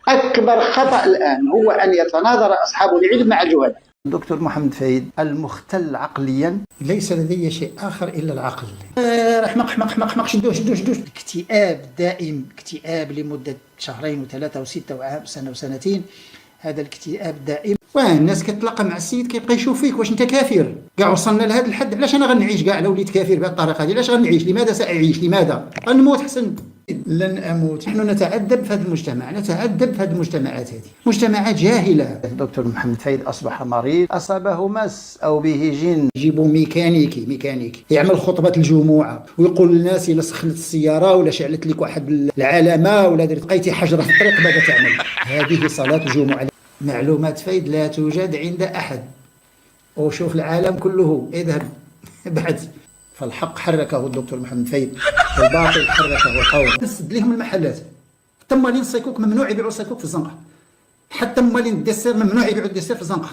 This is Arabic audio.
أكبر خطأ الآن هو أن يتناظر أصحاب العلم مع الجهلاء. دكتور محمد فايد، المختل عقليا ليس لدي شيء آخر إلا العقل. حمق شدوش اكتئاب دائم، اكتئاب لمدة شهرين وثلاثة وستة وعام سنة وسنتين، هذا الاكتئاب دائم. والناس كتلاقى مع السيد كيبقى يشوف فيك واش انت كافر. كاع وصلنا لهذا الحد، علاش انا غنعيش كاع لو وليت كافر بهذه الطريقه هذه؟ علاش غنعيش؟ لماذا ساعيش؟ لماذا غنموت حسن؟ لن اموت. نحن نتعذب في هذا المجتمع، نتعذب في هذه المجتمعات، هذه مجتمعات جاهله. دكتور محمد فايد أصبح مريض، أصابه مس أو به جن. يجيبوا ميكانيكي يعمل خطبة الجمعة ويقول للناس إلا سخنت السيارة ولا شعلت لك واحد العلامة ولا درت لقيتي حجرة في الطريق ماذا تعمل؟ هذه صلاة الجمعة. معلومات فايد لا توجد عند أحد، وشوف العالم كله اذهب بعد. فالحق حركه الدكتور محمد فايد والباطل حركه القوم. نسد لهم المحلات، حتى مالين الصيكوك ممنوع يبيعوا الصيكوك في الزنقة، حتى مالين الدسر ممنوع يبيعوا الدسر في الزنقة.